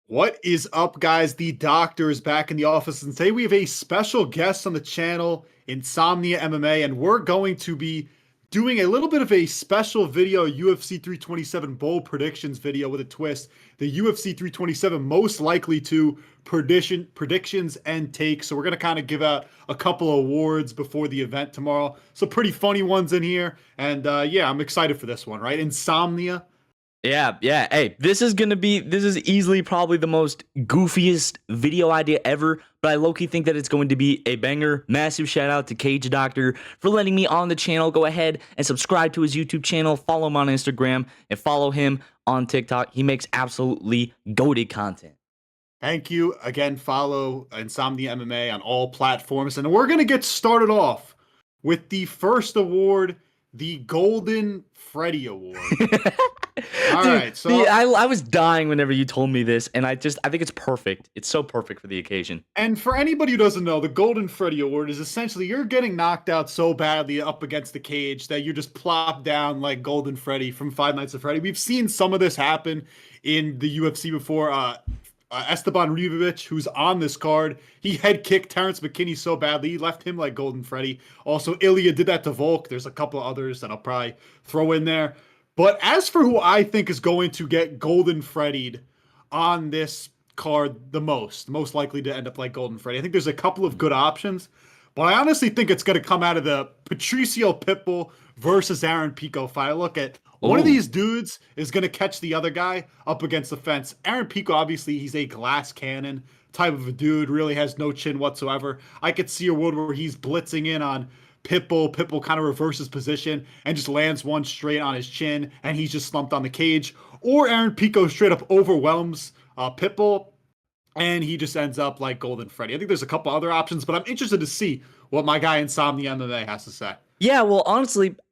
What is up, guys? The doctor is back in the office, and today we have a special guest on the channel, Insomnia MMA, and we're going to be doing a little bit of a special video, UFC 327 bold predictions video with a twist. The UFC 327 most likely to predictions and takes. So we're gonna kind of give out a couple of awards before the event tomorrow. So pretty funny ones in here, and yeah, I'm excited for this one. Right, Insomnia. Yeah. Hey, this is easily probably the most goofiest video idea ever, but I low-key think that it's going to be a banger. Massive shout out to Cage Doctor for letting me on the channel. Go ahead and subscribe to his YouTube channel, follow him on Instagram, and follow him on TikTok. He makes absolutely goated content. Thank you. Again, follow Insomnia MMA on all platforms. And we're going to get started off with the first award, the Golden Freddy Award. All Dude, right. So, I was dying whenever you told me this, and I think it's perfect. It's so perfect for the occasion. and for anybody who doesn't know, the Golden Freddy Award is essentially you're getting knocked out so badly up against the cage that you just plop down like Golden Freddy from Five Nights at Freddy. We've seen some of this happen in the UFC before. Esteban Ribovic, who's on this card, he head kicked Terrence McKinney so badly he left him like Golden Freddy. Also, Ilya did that to Volk. There's a couple of others that I'll probably throw in there. But as for who I think is going to get Golden Freddy'd on this card the most likely to end up like Golden Freddy, I think there's a couple of good options. But I honestly think it's going to come out of the Patricio Pitbull versus Aaron Pico fight. I look at one of Oh, these dudes is going to catch the other guy up against the fence. Aaron Pico, obviously, he's a glass cannon type of a dude, really has no chin whatsoever. I could see a world where he's blitzing in on Pitbull. Pitbull kind of reverses position and just lands one straight on his chin, and he's just slumped on the cage. Or Aaron Pico straight up overwhelms Pitbull, and he just ends up like Golden Freddy. I think there's a couple other options, but I'm interested to see what my guy Insomnia MMA has to say. yeah, well,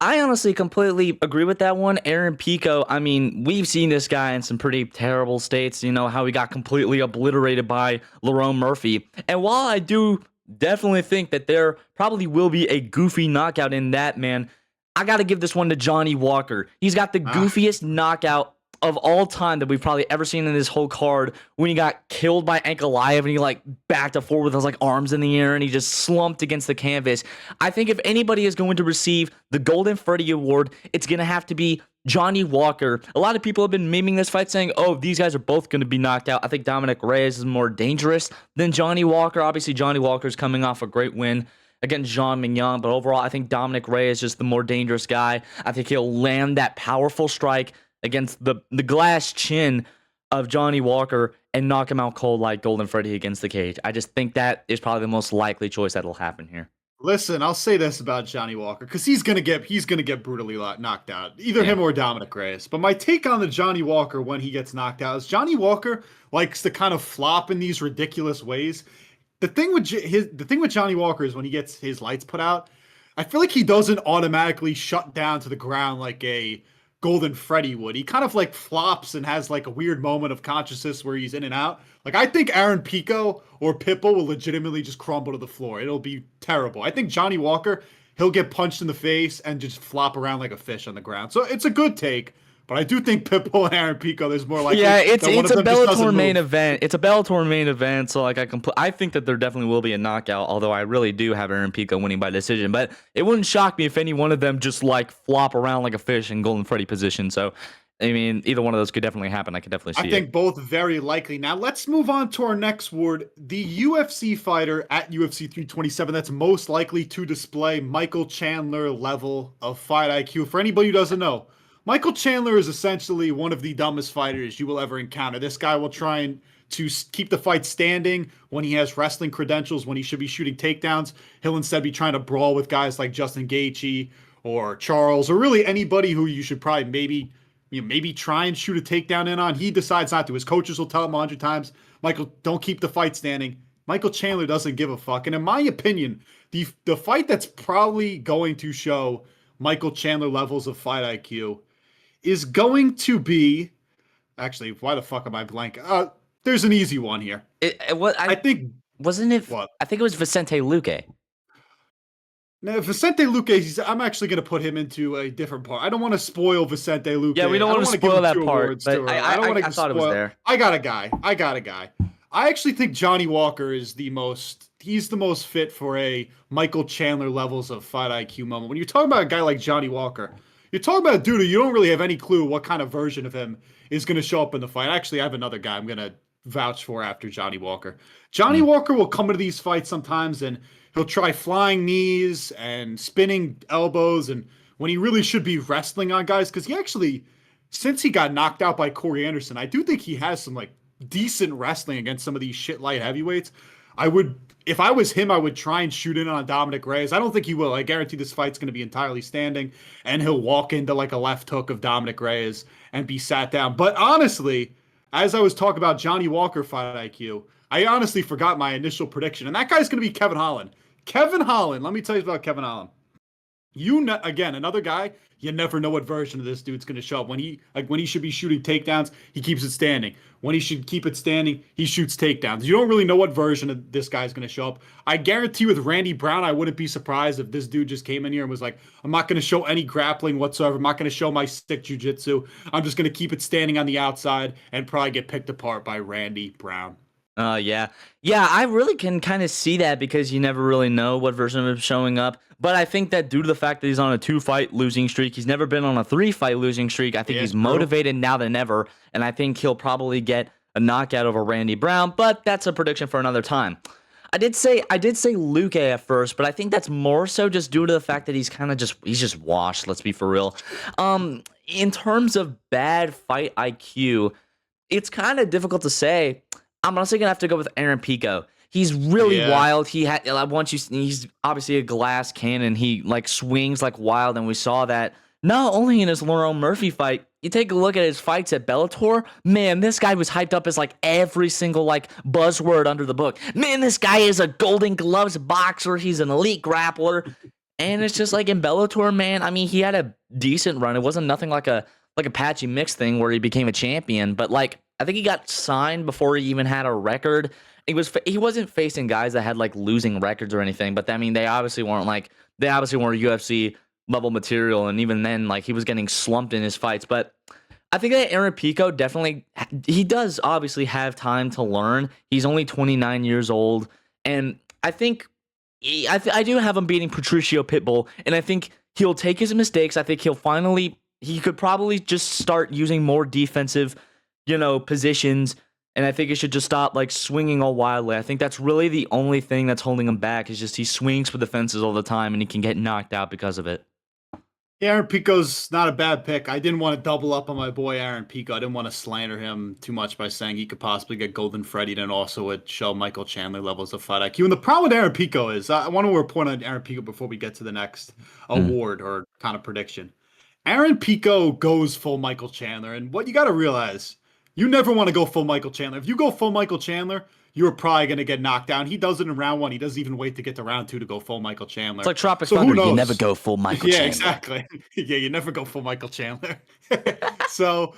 I honestly completely agree with that one. Aaron Pico, I mean, we've seen this guy in some pretty terrible states, how he got completely obliterated by Lerone Murphy. And while I do definitely think that there probably will be a goofy knockout in that, man, I got to give this one to Johnny Walker. He's got the Ah, goofiest knockout of all time that we've probably ever seen in this whole card when he got killed by Ankalaev and he like backed up forward with his like arms in the air and he just slumped against the canvas. I think if anybody is going to receive the Golden Freddy Award, it's going to have to be Johnny Walker. A lot of people have been memeing this fight saying, oh, these guys are both going to be knocked out. I think Dominic Reyes is more dangerous than Johnny Walker. Obviously, Johnny Walker is coming off a great win against Jean Mignon, but overall, I think Dominic Reyes is just the more dangerous guy. I think he'll land that powerful strike against the glass chin of Johnny Walker and knock him out cold like Golden Freddy against the cage. I just think that is probably the most likely choice that'll happen here. listen, I'll say this about Johnny Walker because he's gonna get brutally knocked out, either Yeah. him or Dominic Reyes. But my take on the Johnny Walker when he gets knocked out is Johnny Walker likes to kind of flop in these ridiculous ways. The thing with Johnny Walker is when he gets his lights put out, I feel like he doesn't automatically shut down to the ground like a Golden Freddy would. He kind of like flops and has like a weird moment of consciousness where he's in and out. Like I think Aaron Pico or Pitbull will legitimately just crumble to the floor. It'll be terrible. I think Johnny Walker, he'll get punched in the face and just flop around like a fish on the ground. So it's a good take, but I do think Pitbull and Aaron Pico, there's more likely Yeah, that one it's of a them just Bellator doesn't main move. event. It's a Bellator main event, so like I think that there definitely will be a knockout. Although I really do have Aaron Pico winning by decision, but it wouldn't shock me if any one of them just like flop around like a fish in Golden Freddy position. So, I mean, either one of those could definitely happen. I could definitely I see it. think both very likely. Now let's move on to our next word. The UFC fighter at UFC 327 that's most likely to display Michael Chandler level of fight IQ. For anybody who doesn't know, Michael Chandler is essentially one of the dumbest fighters you will ever encounter. This guy will try and to keep the fight standing when he has wrestling credentials, when he should be shooting takedowns. He'll instead be trying to brawl with guys like Justin Gaethje or Charles or really anybody who you should probably maybe try and shoot a takedown in on. He decides not to. His coaches will tell him 100 times, Michael, don't keep the fight standing. Michael Chandler doesn't give a fuck. And in my opinion, the fight that's probably going to show Michael Chandler levels of fight IQ is going to be actually, why the fuck am I blank? There's an easy one here. What I I think wasn't it. what? I think it was Vicente Luque. Now, Vicente Luque, I'm actually going to put him into a different part. I don't want to spoil Vicente Yeah, we Luque. don't I want don't to want to give spoil him that two part, awards too but early. I don't want I to thought it was spoil. there. I got a guy. I got a guy. I actually think Johnny Walker is the most. He's the most fit for a Michael Chandler levels of fight IQ moment. When you're talking about a guy like Johnny Walker, you're talking about a dude who you don't really have any clue what kind of version of him is going to show up in the fight. Actually, I have another guy I'm going to vouch for after Johnny Walker. Johnny Mm. Walker will come into these fights sometimes and he'll try flying knees and spinning elbows and when he really should be wrestling on guys because he actually since he got knocked out by Corey Anderson, I do think he has some like decent wrestling against some of these shit light heavyweights. I would if I was him, I would try and shoot in on Dominic Reyes. I don't think he will. I guarantee this fight's going to be entirely standing, and he'll walk into like a left hook of Dominic Reyes and be sat down. But honestly, as I was talking about Johnny Walker fight IQ, I honestly forgot my initial prediction, and that guy's going to be Kevin Holland. Kevin Holland. Let me tell you about Kevin Holland. Again, another guy. You never know what version of this dude's going to show up. When he should be shooting takedowns, he keeps it standing. When he should keep it standing, he shoots takedowns. You don't really know what version of this guy's going to show up. I guarantee with Randy Brown, I wouldn't be surprised if this dude just came in here and was like, "I'm not going to show any grappling whatsoever. I'm not going to show my stick jujitsu. I'm just going to keep it standing on the outside and probably get picked apart by Randy Brown." Yeah. Yeah, I really can kind of see that because you never really know what version of him showing up. But I think that due to the fact that he's on a 2-fight losing streak, he's never been on a 3-fight losing streak. I think Yeah, he's true. motivated now than ever, and I think he'll probably get a knockout over Randy Brown, but that's a prediction for another time. I did say Luke at first, but I think that's more so just due to the fact that he's just washed, let's be for real. In terms of bad fight IQ, it's kind of difficult to say. I'm honestly gonna have to go with Aaron Pico. He's really Yeah. wild. He's obviously a glass cannon. He like swings like wild, and we saw that not only in his Laurel Murphy fight. You take a look at his fights at Bellator. Man, this guy was hyped up as like every single like buzzword under the book. Man, this guy is a Golden Gloves boxer. He's an elite grappler. And it's just like in Bellator, man. I mean, he had a decent run. It wasn't nothing like a patchy mix thing where he became a champion, but like I think he got signed before he even had a record. He wasn't facing guys that had like losing records or anything, but I mean they obviously weren't UFC level material, and even then like he was getting slumped in his fights. But I think that Aaron Pico definitely he does obviously have time to learn. He's only 29 years old, and I think I do have him beating Patricio Pitbull, and I think he'll take his mistakes. I think he could probably just start using more defensive, positions, and I think he should just stop like swinging all wildly. I think that's really the only thing that's holding him back is just he swings for the fences all the time, and he can get knocked out because of it. Yeah, Aaron Pico's not a bad pick. I didn't want to double up on my boy Aaron Pico. I didn't want to slander him too much by saying he could possibly get Golden Freddy and also would show Michael Chandler levels of fight IQ. And the problem with Aaron Pico is, I want to report on Aaron Pico before we get to the next Mm. award or kind of prediction. Aaron Pico goes full Michael Chandler. And what you got to realize, you never want to go full Michael Chandler. If you go full Michael Chandler, you're probably going to get knocked down. He does it in round one. He doesn't even wait to get to round two to go full Michael It's Chandler. like Tropic So who Thunder. You never knows? go full Michael Yeah, Chandler. exactly. Yeah, you never go full Michael Chandler. So,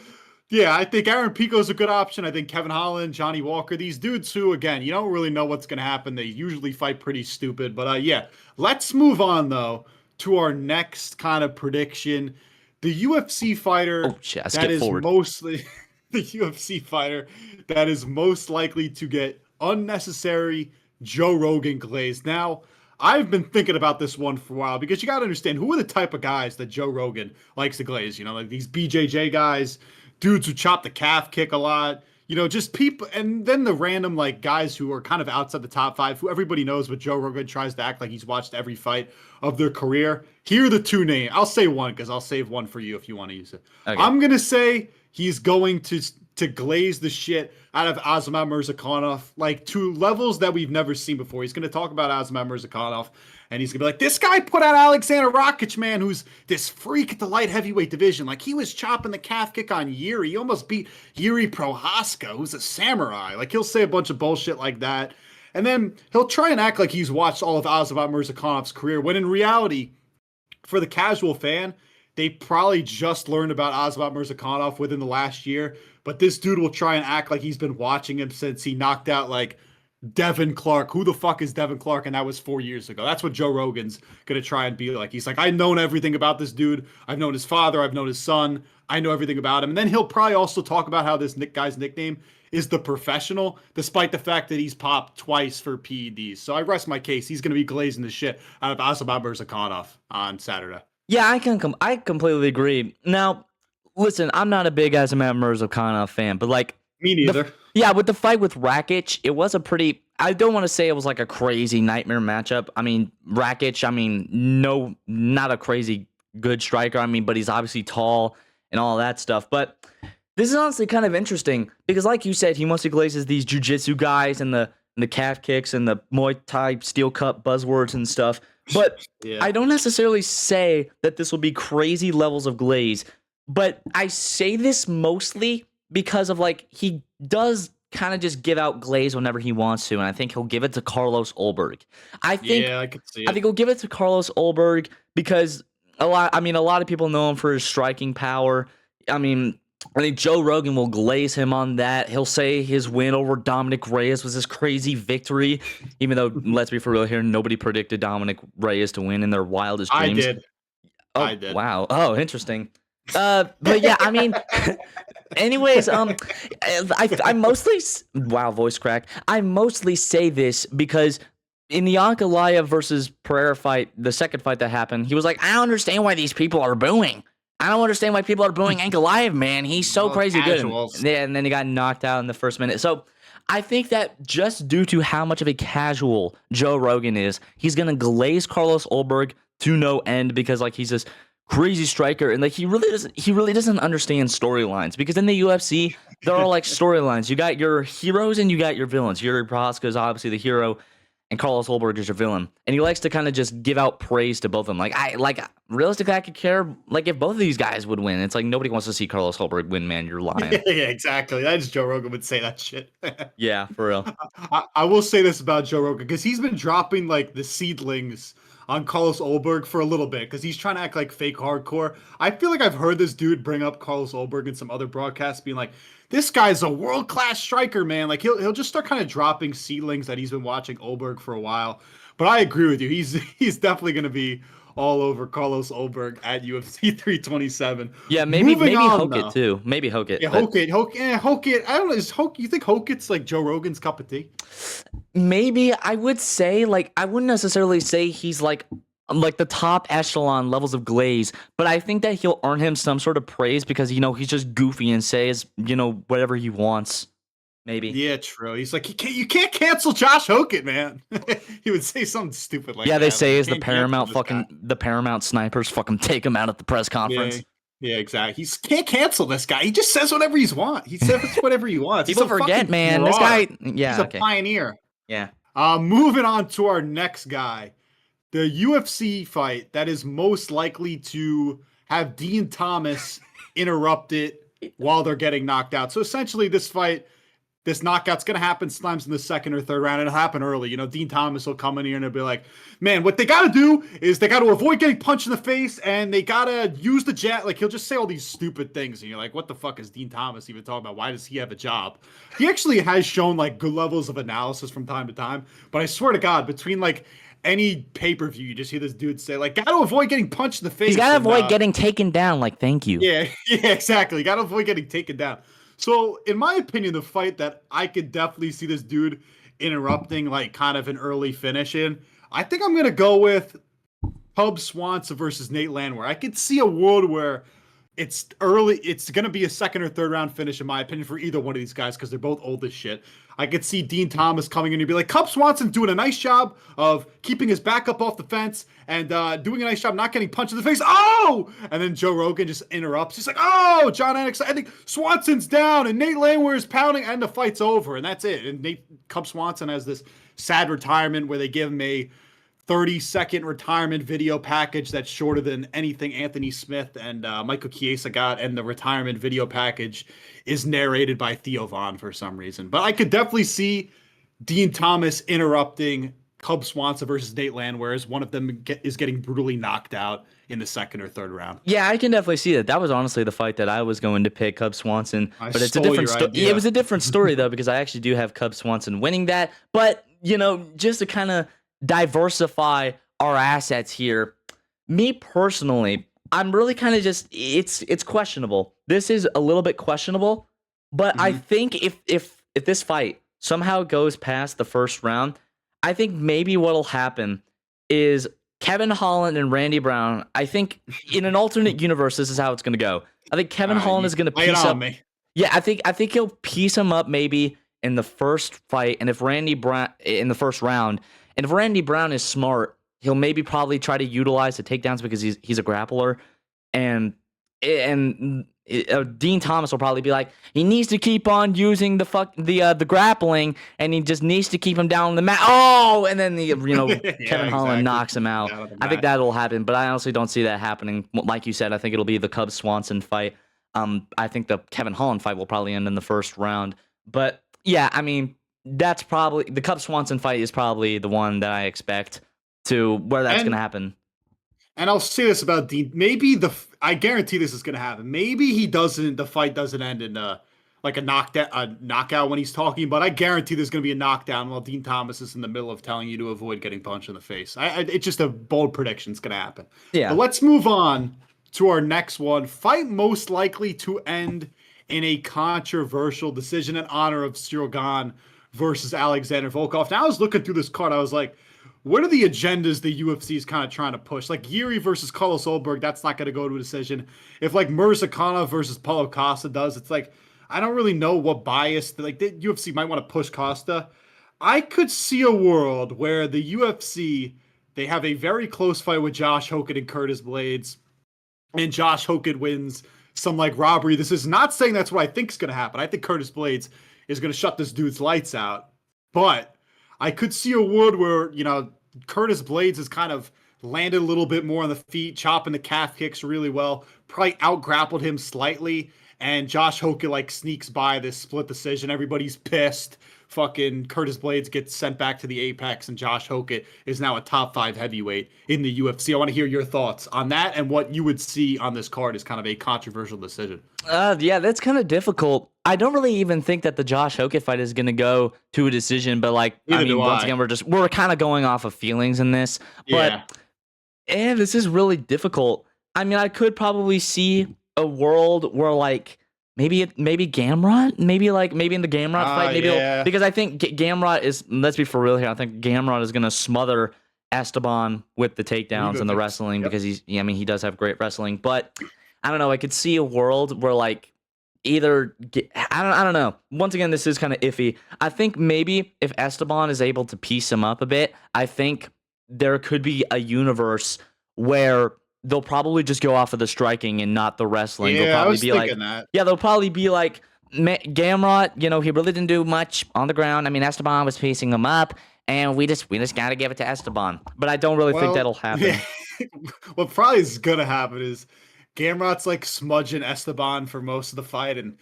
yeah, I think Aaron Pico is a good option. I think Kevin Holland, Johnny Walker, these dudes who, again, you don't really know what's going to happen. They usually fight pretty stupid. But yeah, let's move on, though, to our next kind of prediction. The UFC fighter Oh shit! I that skipped is forward. mostly the UFC fighter that is most likely to get unnecessary Joe Rogan glaze. Now, I've been thinking about this one for a while because you got to understand who are the type of guys that Joe Rogan likes to glaze. Like these BJJ guys, dudes who chop the calf kick a lot. Just people, and then the random like guys who are kind of outside the top five, who everybody knows, but Joe Rogan tries to act like he's watched every fight of their career. Here are the two names. I'll say one because I'll save one for you if you want to use it. Okay. I'm gonna say he's going to glaze the shit out of Azamat Murzakanov, like to levels that we've never seen before. He's gonna talk about Azamat Murzakanov, and he's gonna be like, "This guy put out Alexander Rakic, man, who's this freak at the light heavyweight division. Like he was chopping the calf kick on Yuri. He almost beat Yuri Prohaska, who's a samurai." Like he'll say a bunch of bullshit like that, and then he'll try and act like he's watched all of Azamat Murzakanov's career, when in reality, for the casual fan, they probably just learned about Azamat Murzakanov within the last year. But this dude will try and act like he's been watching him since he knocked out like Devin Clark. Who the fuck is Devin Clark? And that was 4 years ago. That's what Joe Rogan's gonna try and be like. He's like, I've known everything about this dude. I've known his father. I've known his son. I know everything about him. And then he'll probably also talk about how this guy's nickname is the professional, despite the fact that he's popped twice for PEDs. So I rest my case. He's gonna be glazing the shit out of Asamat Murzakanov on Saturday. Yeah, I completely agree. Now, listen, I'm not a big Azamat Murzakanov fan, but like Me neither. yeah, with the fight with Rakic, it was a pretty. I don't want to say it was like a crazy nightmare matchup. I mean, Rakic, no, not a crazy good striker. I mean, but he's obviously tall and all that stuff. But this is honestly kind of interesting because, like you said, he mostly glazes these jujitsu guys and the calf kicks and the Muay Thai steel cup buzzwords and stuff. But Yeah. I don't necessarily say that this will be crazy levels of glaze. But I say this mostly because of like he does kind of just give out glaze whenever he wants to, and I think he'll give it to Carlos Ulberg. I think Yeah, I could see I it. think he'll give it to Carlos Ulberg because a lot of people know him for his striking power. I think Joe Rogan will glaze him on that. He'll say his win over Dominic Reyes was this crazy victory, even though let's be for real here, nobody predicted Dominic Reyes to win in their wildest I dreams. did. Oh, I did. wow. Oh, interesting. But yeah, anyways, I mostly wow, voice crack. I mostly say this because in the Ankalaev versus Pereira fight, the second fight that happened, he was like, I don't understand why these people are booing. I don't understand why people are booing Ankalaev, man. He's so All crazy casuals. good. And then he got knocked out in the first minute. So I think that just due to how much of a casual Joe Rogan is, he's gonna glaze Carlos Ulberg to no end because like he's this crazy striker and like he really doesn't understand storylines because in the UFC there are like storylines. You got your heroes and you got your villains. Yuri Prohaska is obviously the hero and Carlos Ulberg is your villain. And he likes to kind of just give out praise to both of them. Realistically I could care like if both of these guys would win. It's like nobody wants to see Carlos Ulberg win, man. You're lying. Yeah, exactly. That's Joe Rogan would say that shit. Yeah, for real. I will say this about Joe Rogan because he's been dropping like the seedlings on Carlos Ulberg for a little bit because he's trying to act like fake hardcore. I feel like I've heard this dude bring up Carlos Ulberg in some other broadcasts, being like, "This guy's a world class striker, man." Like he'll just start kind of dropping seedlings that he's been watching Ulberg for a while. But I agree with you. He's definitely going to be all over Carlos Ulberg at UFC 327. Yeah, maybe on, Hoke though. it too. Maybe Hoke it. Yeah, but- Hoke it. I don't know. Is Hoke? You think Hoke's like Joe Rogan's cup of tea? Maybe I would say like I wouldn't necessarily say he's like the top echelon levels of glaze, but I think that he'll earn him some sort of praise because he's just goofy and says whatever he wants. Maybe. Yeah, true. He's like, you can't cancel Josh Hoke, man. He would say something stupid like that. Yeah, they say like, is the Paramount snipers fucking take him out at the press conference. Yeah, exactly. He can't cancel this guy. He just says whatever he wants. He says whatever he wants. People forget, man. This guy. Yeah, he's a pioneer. Yeah. Moving on to our next guy, the UFC fight that is most likely to have Dean Thomas interrupt it while they're getting knocked out. So essentially, this knockout's going to happen sometimes in the second or third round. It'll happen early. Dean Thomas will come in here and he'll be like, man, what they got to do is they got to avoid getting punched in the face and they got to use the jab. Like, he'll just say all these stupid things. And you're like, what the fuck is Dean Thomas even talking about? Why does he have a job? He actually has shown, like, good levels of analysis from time to time. But I swear to God, between, like, any pay-per-view, you just hear this dude say, like, got to avoid getting punched in the face. He's got to avoid getting taken down. Like, thank you. Yeah, exactly. Got to avoid getting taken down. So, in my opinion, the fight that I could definitely see this dude interrupting, like, kind of an early finish in, I think I'm going to go with Cub Swanson versus Nate Landwehr. I could see a world where it's early. It's going to be a second or third round finish, in my opinion, for either one of these guys because they're both old as shit. I could see Dean Thomas coming in and be like, Cub Swanson doing a nice job of keeping his back up off the fence and doing a nice job not getting punched in the face. Oh! And then Joe Rogan just interrupts. He's like, oh, John Anik, I think Swanson's down and Nate Landwehr is pounding and the fight's over. And that's it. And Cub Swanson has this sad retirement where they give him a 30-second retirement video package that's shorter than anything Anthony Smith and Michael Chiesa got, and the retirement video package is narrated by Theo Vaughn for some reason. But I could definitely see Dean Thomas interrupting Cub Swanson versus Nate Land, whereas one of them is getting brutally knocked out in the second or third round. Yeah, I can definitely see that. That was honestly the fight that I was going to pick, Cub Swanson. I But it's a stole different your story. It idea. was a different story though, because I actually do have Cub Swanson winning that. But just to kind of diversify our assets here, me personally, I'm really kind of just it's questionable. This is a little bit questionable, but I think if this fight somehow goes past the first round, I think maybe what'll happen is Kevin Holland and Randy Brown. I think in an alternate universe, this is how it's going to go. I think Kevin Holland is going to lay it piece on up. me. Yeah, I think he'll piece him up maybe in the first fight, and if Randy Brown in the first round, and if Randy Brown is smart, he'll maybe probably try to utilize the takedowns because he's a grappler, and Dean Thomas will probably be like, he needs to keep on using the grappling, and he just needs to keep him down on the mat. Oh, and then Kevin Holland knocks him out. I think that'll happen, but I honestly don't see that happening. Like you said, I think it'll be the Cub Swanson fight. I think the Kevin Holland fight will probably end in the first round. But yeah, I mean, that's probably the Cub Swanson fight is probably the one that I expect to where that's going to happen. And I'll say this about Dean. I guarantee this is going to happen. Maybe the fight doesn't end in a knockout when he's talking, but I guarantee there's going to be a knockdown while Dean Thomas is in the middle of telling you to avoid getting punched in the face. It's just a bold prediction. It's going to happen. Yeah. But let's move on to our next one. Fight most likely to end in a controversial decision in honor of Cyril Gane versus Alexander Volkov. Now, I was looking through this card. I was like, what are the agendas the UFC is kind of trying to push? Like Yuri versus Carlos Ulberg, that's not going to go to a decision. If like Mirzakhanov versus Paulo Costa does, it's like, I don't really know what bias, like the UFC might want to push Costa. I could see a world where the UFC, they have a very close fight with Josh Hogan and Curtis Blades, and Josh Hogan wins some like robbery. This is not saying that's what I think is going to happen. I think Curtis Blades is going to shut this dude's lights out. But I could see a world where, Curtis Blades has kind of landed a little bit more on the feet, chopping the calf kicks really well, probably out-grappled him slightly, and Josh Hogan like sneaks by this split decision. Everybody's pissed. Fucking Curtis Blades gets sent back to the Apex, and Josh Hogan is now a top 5 heavyweight in the UFC. I want to hear your thoughts on that and what you would see on this card as kind of a controversial decision. Yeah, that's kind of difficult. I don't really even think that the Josh Hogan fight is going to go to a decision, but once again, we're kind of going off of feelings in this. But this is really difficult. I mean, I could probably see a world where maybe Gamrot, maybe in the Gamrot fight, because I think Gamrot is, let's be for real here, I think Gamrot is going to smother Esteban with the takedowns and the wrestling because he does have great wrestling, but I don't know, I could see a world where I don't know. Once again, this is kind of iffy. I think maybe if Esteban is able to piece him up a bit, I think there could be a universe where they'll probably just go off of the striking and not the wrestling. Yeah, they'll probably I was thinking that. Yeah, they'll probably be like, Gamrot, he really didn't do much on the ground. I mean, Esteban was piecing him up, and we just got to give it to Esteban. But I don't really think that'll happen. What probably is going to happen is Gamrot's like smudging Esteban for most of the fight, and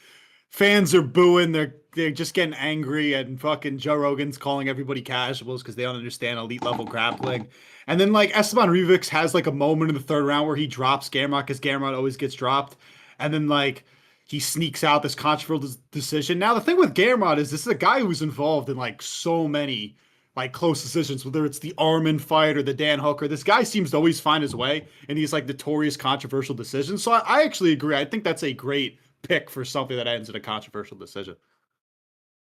fans are booing. They're just getting angry, and fucking Joe Rogan's calling everybody casuals because they don't understand elite level grappling. And then like Esteban Rivix has like a moment in the third round where he drops Gamrot because Gamrot always gets dropped, and then like he sneaks out this controversial decision. Now the thing with Gamrot is this is a guy who's involved in like so many like close decisions, whether it's the Armin fight or the Dan Hooker. This guy seems to always find his way in these like notorious controversial decisions. So I actually agree. I think that's a great pick for something that ends in a controversial decision.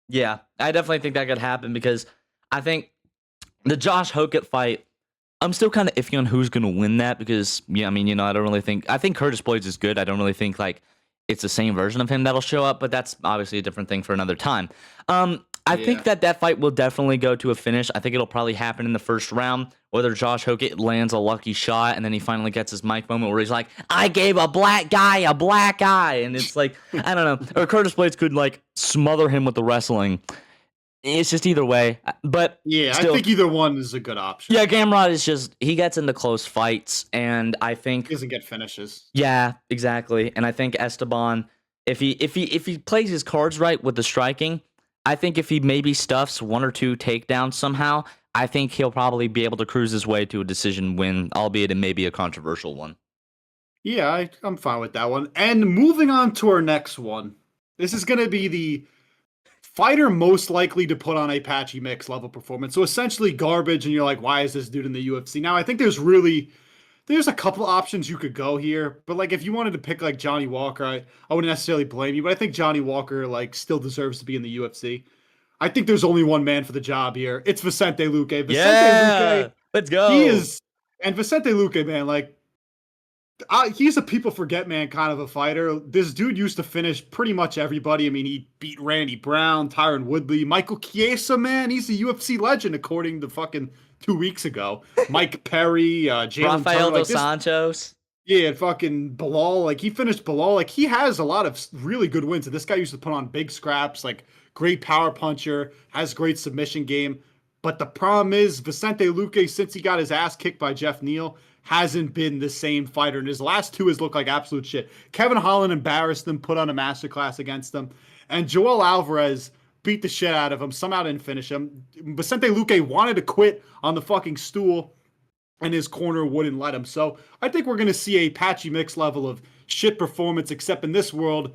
Yeah, I definitely think that could happen because I think the Josh Hogan fight, I'm still kind of iffy on who's going to win that because, I don't really think, I think Curtis Blades is good. I don't really think like it's the same version of him that'll show up, but that's obviously a different thing for another time. I think that fight will definitely go to a finish. I think it'll probably happen in the first round, whether Josh Hogan lands a lucky shot and then he finally gets his mic moment where he's like, I gave a black guy a black eye. And it's like, I don't know. Or Curtis Blades could like smother him with the wrestling. It's just either way. But I think either one is a good option. Yeah, Gamrot is just, he gets into close fights and I think he doesn't get finishes. Yeah, exactly. And I think Esteban, if he plays his cards right with the striking, I think if he maybe stuffs one or two takedowns somehow, I think he'll probably be able to cruise his way to a decision win, albeit it may be a controversial one. Yeah, I'm fine with that one. And moving on to our next one. This is going to be the fighter most likely to put on a patchy mix level performance. So essentially garbage, and you're like, why is this dude in the UFC? Now, I think there's a couple options you could go here, but like if you wanted to pick like Johnny Walker, I wouldn't necessarily blame you, but I think Johnny Walker like still deserves to be in the UFC. I think there's only one man for the job here. It's Vicente Luque. Vicente Yeah, Luque, let's he go. is, and Vicente Luque, man, like he's a people forget man kind of a fighter. This dude used to finish pretty much everybody. I mean, he beat Randy Brown, Tyron Woodley, Michael Chiesa, man. He's a UFC legend according to fucking 2 weeks ago. Mike Perry, Jalen Rafael Turner, dos Santos. yeah, fucking Bilal. Like he finished Bilal. Like he has a lot of really good wins. And this guy used to put on big scraps. Like great power puncher, has great submission game. But the problem is Vicente Luque, since he got his ass kicked by Jeff Neal, hasn't been the same fighter. And his last two has looked like absolute shit. Kevin Holland embarrassed him, put on a masterclass against him. And Joel Alvarez beat the shit out of him, somehow didn't finish him. Vicente Luque wanted to quit on the fucking stool, and his corner wouldn't let him. So I think we're going to see a patchy mix level of shit performance, except in this world,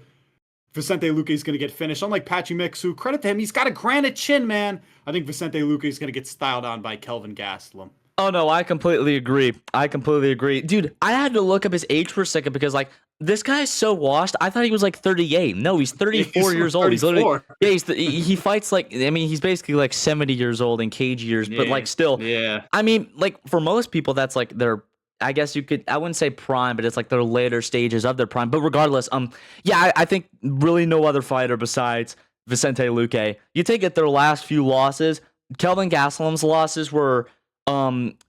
Vicente Luque is going to get finished. Unlike Patchy Mix, who, credit to him, he's got a granite chin, man. I think Vicente Luque is going to get styled on by Kelvin Gastelum. Oh no, I completely agree. I completely agree. Dude, I had to look up his age for a second because like this guy is so washed. I thought he was like 38. No, he's 34 years old. He's literally he fights like I mean, he's basically like 70 years old in cage years, but like still. Yeah. I mean, like for most people that's like their I guess you could I wouldn't say prime, but it's like their later stages of their prime. But regardless, yeah, I think really no other fighter besides Vicente Luque. You take it their last few losses, Kelvin Gastelum's losses were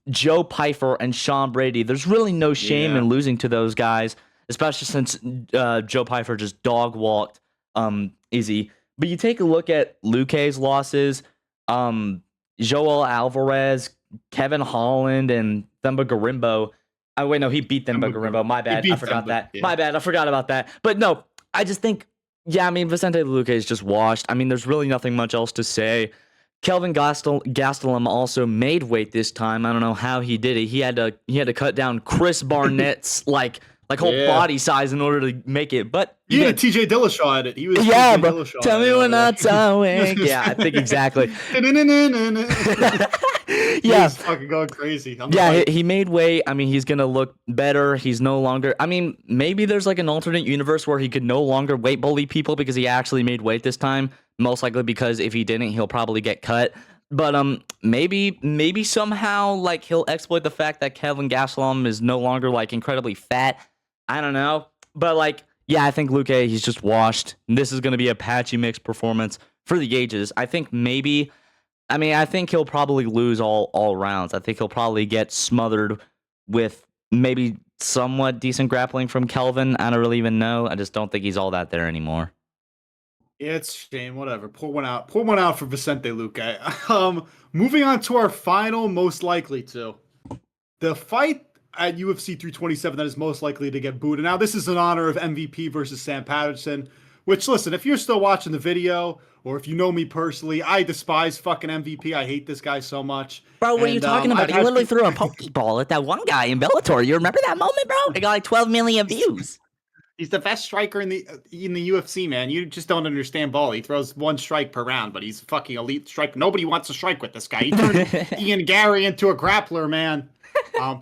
Joe Pyfer and Sean Brady. There's really no shame in losing to those guys, especially since Joe Pyfer just dog walked Izzy. But you take a look at Luque's losses, Joel Alvarez, Kevin Holland, and Themba Garimbo. Oh wait, no, he beat Themba Garimbo. My bad, I forgot that. Yeah. My bad, I forgot about that. But no, I just think, yeah, I mean Vicente Luque is just washed. I mean, there's really nothing much else to say. Kelvin Gastelum also made weight this time. I don't know how he did it. He had to cut down Chris Barnett's like whole body size in order to make it. But yeah, TJ Dillashaw at it. He was bro. Dillashaw Tell me when that's awake. Yeah, I think exactly. Yeah, he's fucking going crazy. He made weight. I mean, he's gonna look better. He's no longer. I mean, maybe there's like an alternate universe where he could no longer weight bully people because he actually made weight this time. Most likely because if he didn't, he'll probably get cut. But maybe somehow like he'll exploit the fact that Kelvin Gastelum is no longer like incredibly fat. I don't know. But like, yeah, I think Luque, he's just washed. This is gonna be a patchy mixed performance for the ages. I think I think he'll probably lose all rounds. I think he'll probably get smothered with maybe somewhat decent grappling from Kelvin. I don't really even know. I just don't think he's all that there anymore. Yeah, it's a shame. Whatever. Pour one out. Pour one out for Vicente Luque. Moving on to our final, most likely to the fight at UFC 327 that is most likely to get booed. And now this is in honor of MVP versus Sam Patterson. Which, listen, if you're still watching the video, or if you know me personally, I despise fucking MVP. I hate this guy so much. Bro, what are you talking about? He literally threw a Pokeball at that one guy in Bellator. You remember that moment, bro? It got like 12 million views. He's the best striker in the UFC, man. You just don't understand ball. He throws one strike per round, but he's fucking elite striker. Nobody wants to strike with this guy. He turned Ian Gary into a grappler, man.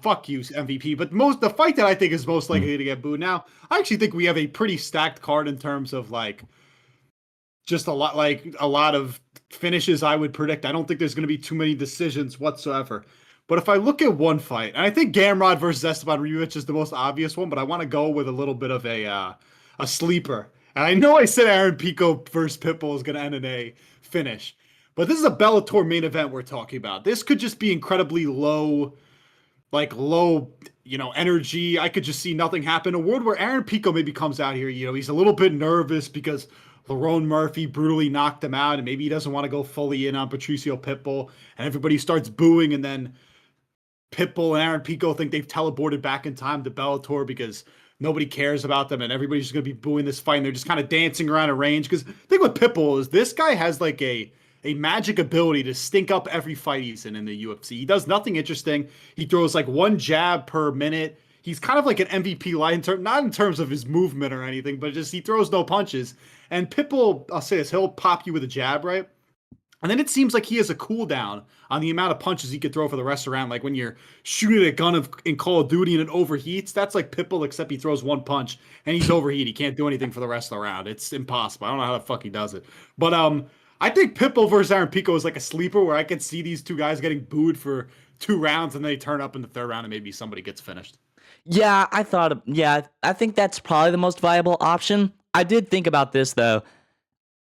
Fuck you, MVP. But the fight that I think is most likely to get booed. Now, I actually think we have a pretty stacked card in terms of like just a lot of finishes I would predict. I don't think there's going to be too many decisions whatsoever. But if I look at one fight, and I think Gamrod versus Esteban Rievich is the most obvious one, but I want to go with a little bit of a sleeper. And I know I said Aaron Pico versus Pitbull is going to end in a finish, but this is a Bellator main event we're talking about. This could just be incredibly low, energy. I could just see nothing happen. A world where Aaron Pico maybe comes out here, he's a little bit nervous because Lerone Murphy brutally knocked him out, and maybe he doesn't want to go fully in on Patricio Pitbull, and everybody starts booing, and then Pitbull and Aaron Pico think they've teleported back in time to Bellator because nobody cares about them and everybody's just going to be booing this fight and they're just kind of dancing around a range. Because the thing with Pitbull is this guy has like a a magic ability to stink up every fight he's in the UFC. He does nothing interesting. He throws like one jab per minute. He's kind of like an MVP light not in terms of his movement or anything, but just he throws no punches. And Pitbull, I'll say this, he'll pop you with a jab, right? And then it seems like he has a cooldown on the amount of punches he could throw for the rest of the round. Like when you're shooting a gun in Call of Duty and it overheats, that's like Pitbull, except he throws one punch and he's overheated. He can't do anything for the rest of the round. It's impossible. I don't know how the fuck he does it. But I think Pitbull versus Aaron Pico is like a sleeper where I could see these two guys getting booed for 2 rounds and they turn up in the 3rd round and maybe somebody gets finished. Yeah, I think that's probably the most viable option. I did think about this though.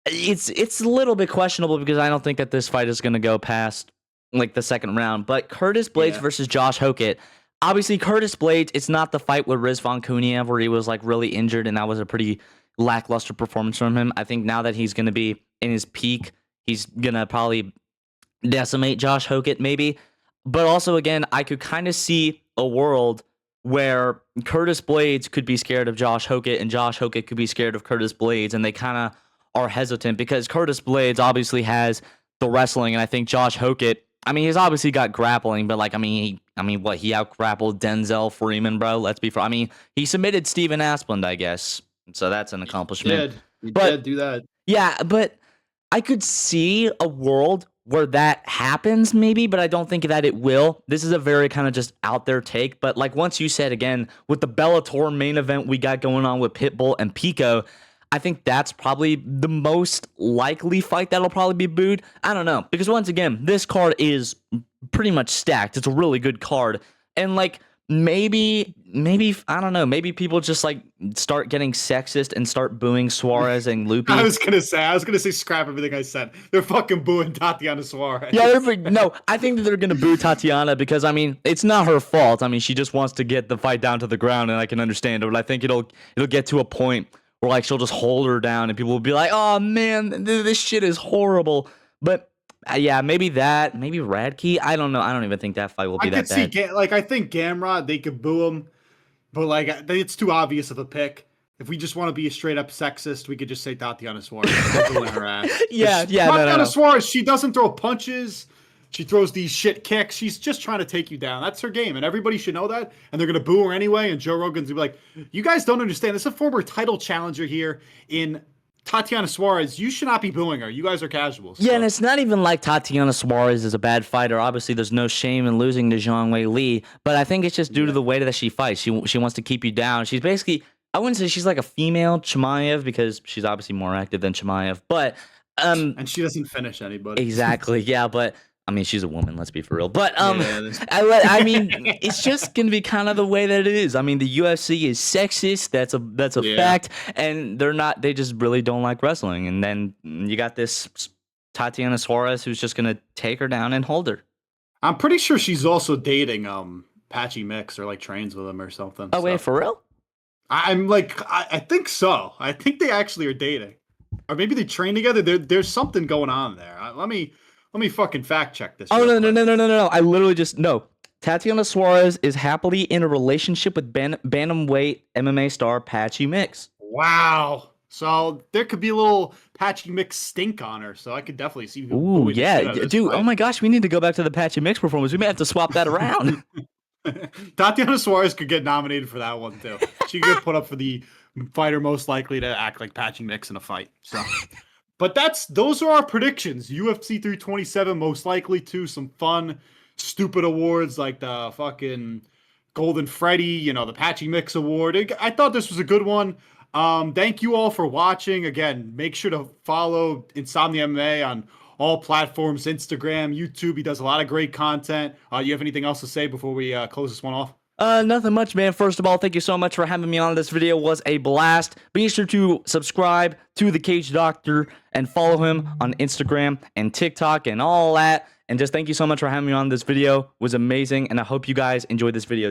It's a little bit questionable because I don't think that this fight is going to go past like the 2nd round. But Curtis Blades versus Josh Hokett. Obviously, Curtis Blades, it's not the fight with Rizvan Kuniev where he was like really injured and that was a pretty lackluster performance from him. I think now that he's going to be in his peak, he's going to probably decimate Josh Hokett maybe. But also, again, I could kind of see a world where Curtis Blades could be scared of Josh Hokett and Josh Hokett could be scared of Curtis Blades, and they kind of are hesitant because Curtis Blades obviously has the wrestling, and I think Josh Hokett, I mean, he's obviously got grappling, but like, he out-grappled Denzel Freeman, bro. Let's be fair. I mean, he submitted Steven Asplund, I guess, so that's an accomplishment. He did do that. Yeah, but I could see a world where that happens maybe, but I don't think that it will. This is a very kind of just out there take, but like once you said again, with the Bellator main event we got going on with Pitbull and Pico, I think that's probably the most likely fight that'll probably be booed. I don't know, because once again, this card is pretty much stacked. It's a really good card, and like maybe I don't know, maybe people just like start getting sexist and start booing Suarez and Lupi. I was gonna say scrap everything I said. They're fucking booing Tatiana Suarez. Yeah, no, I think that they're gonna boo Tatiana because I mean it's not her fault. I mean she just wants to get the fight down to the ground, and I can understand it. But I think it'll get to a point where like she'll just hold her down, and people will be like, "Oh man, this shit is horrible." But yeah, maybe Radke. I don't know. I don't even think that fight will be that bad. I think Gamrot, they could boo him, but like it's too obvious of a pick. If we just want to be a straight up sexist, we could just say Tatiana Suarez. Booing her ass. Tatiana Suarez, she doesn't throw punches. She throws these shit kicks. She's just trying to take you down. That's her game, and everybody should know that. And they're gonna boo her anyway. And Joe Rogan's gonna be like, "You guys don't understand. This is a former title challenger here in Tatiana Suarez. You should not be booing her. You guys are casuals." Yeah, and it's not even like Tatiana Suarez is a bad fighter. Obviously, there's no shame in losing to Zhang Wei Li, but I think it's just due to the way that she fights. She wants to keep you down. She's basically, I wouldn't say she's like a female Chimaev because she's obviously more active than Chimaev, but and she doesn't finish anybody. Exactly. Yeah, but I mean, she's a woman, let's be for real. But I mean, it's just gonna be kind of the way that it is. I mean, the UFC is sexist. That's a fact, and they just really don't like wrestling. And then you got this Tatiana Suarez who's just gonna take her down and hold her. I'm pretty sure she's also dating Patchy Mix or like trains with him or something. Oh wait, for real? I'm like, I think so. I think they actually are dating, or maybe they train together. There's something going on there. Let me fucking fact check this. Oh, no. I literally just, no. Tatiana Suarez is happily in a relationship with bantamweight MMA star Patchy Mix. Wow. So there could be a little Patchy Mix stink on her. So I could definitely see. Ooh, yeah. Dude, oh my gosh, we need to go back to the Patchy Mix performance. We may have to swap that around. Tatiana Suarez could get nominated for that one, too. She could get put up for the fighter most likely to act like Patchy Mix in a fight. So... But those are our predictions. UFC 327, most likely to some fun, stupid awards like the fucking Golden Freddy, the Patchy Mix Award. I thought this was a good one. Thank you all for watching. Again, make sure to follow InsomniaMMA on all platforms, Instagram, YouTube. He does a lot of great content. You have anything else to say before we close this one off? Nothing much, man. First of all, thank you so much for having me on. This video was a blast. Be sure to subscribe to The Cage Doctor and follow him on Instagram and TikTok and all that. And just thank you so much for having me on. This video was amazing, and I hope you guys enjoyed this video.